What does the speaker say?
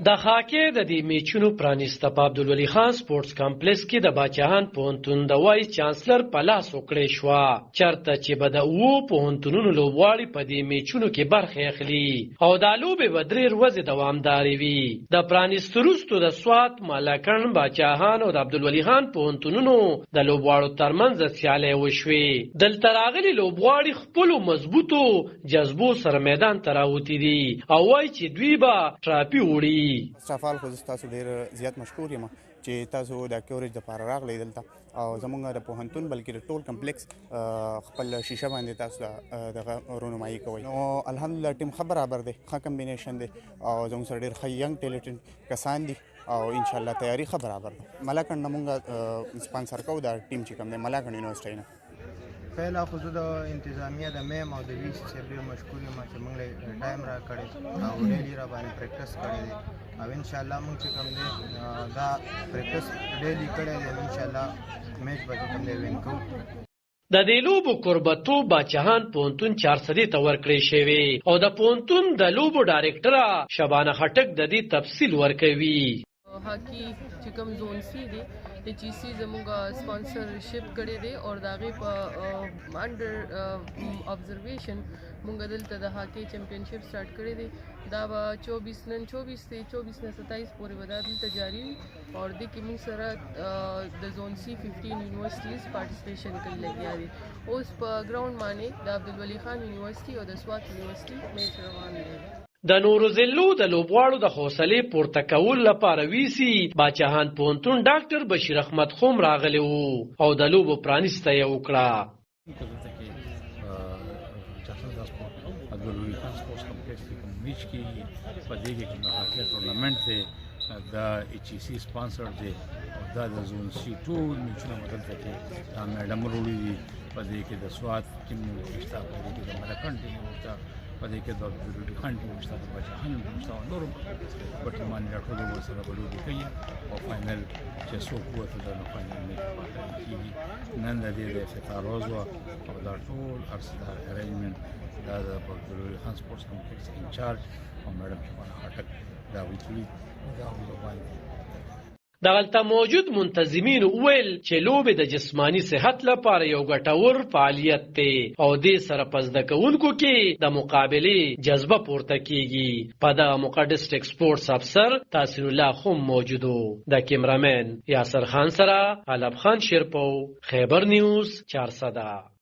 د هاکي د دې میچونو پرانیسته په عبدالولي خان سپورټس کمپلیکس کې د باچاهان پوهنتون د وایس چانسلر په لاس وکړې شوه، چرته چې به د اوو پوهنتونونو لوبغاړي په دې میچونو کې برخه اخلي او دا لوبې به 3 ورځې دوامدارې وي. د پرانیستو وروسته د سوات، مالکن، باچاهان او د عبدالولي خان پوهنتونونو د لوبغاړو ترمنځ سیالۍ وشوې. دلته راغلي لوبغاړي خپلو مضبوطو جذبو سره میدان ته راوتي دي او وایي چې دوی به ټراپي وړي. استفال خو تاسو ډیر زیات مشکور یم چې تاسو د کوریج د پاره راغلی دلته او زمونږ د پوهنتون بلکې د ټول کمپلیکس خپل شیشه باندې تاسو دغه رونمایي کوي. نو الحمدلله ټیم ښه برابر دی، ښه کمبینیشن دی او زموږ سره ډیر ښه ینګ ټیلنټډ کسان دي او ان شاء الله تیاری ښه برابر ده. ملاکنډ نه مونږ سپانسر کوو دا ټیم چې کوم دی ملاکنډ یونیورسيټي نه. پهلا خو زه د انتظامیه د میم او د وی سی صاحب ډېر مشکور یم چې موږ له ټایم را کړی او ډیلی را باندې پریکټس کړی دی او ان شاء الله موږ چې کوم دی دا پریکټس ډیلی کړی دی ان شاء الله میچ به کوم دی وین کوو. د دې لوبو کوربتوب باچاهان پوهنتون 400 ته ورکړی شوی او د پوهنتون د لوبو ډایرکټره شبانه خټک د دې تفصیل ورکوي. هاکی چې کوم زون سی دی ایچ ای سی زموږ سپانسرشپ کړی دی او د هغې په انډر ابزرویشن موږ دلته د هاکی چمپینشپ سټارټ کړی دی. دا به 24 نن 24 دی 24 نه 27 پورې به دا دلته جاري وي او دې کې موږ سره د زون سی 15 یونیورسټیز پارټیسپیشن کوي لګیا دي. اوس په ګراوند باندې د عبدالولي خان یونیورسټي او د سوات یونیورسټي میچ روان دی. د نورو ضلعو د لوبغاړو د حوصلې پورته کولو لپاره ویسي باچاهان پوهنتون ډاکټر بشیر احمد خوم راغلی وو او د لوبو پرانیسته یې وکړه. عبدالولي خان سپورټس کمپلیکس کې کوم میچ کېږي په دې کې کوم هاکی ټورنمنټ دی دا ایچ ای سی سپانسر دی او دا د زون سی ټول میچونه دلته کې دا میډم وروړي دي. په دې کې د سوات ټیم شته، په دې کې د ملکن ټیم شته، په دې کې د عبدالولي خان ټیم شته، د باچاهان ټیم شته او نور په ټیمان راټول ورسره به لوبې کوي او فاینل چې څوک ووتل د فاینل میچ پاتې کېږي. نن د دې د افتتاح ورځ وه او دا ټول ارسدا ارینجمنټ دا د عبدالولي خان سپورټس کمپلیکس انچارج او میډم شبانه خټک دا وکړي دا باندې دغلته موجود منتظمین وویل چې لوبې د جسمانی صحت لپاره یو ګټور فعالیت دی او دې سره په زده کوونکو کې د مقابلې جذبه پورته کیږي. په دغه موقع ډسټرکټ سپورټس افسر تحسین الله خوم موجود و. د کیمرامین یاسر خان سره علب خان شیرپو، خیبر نیوز 400.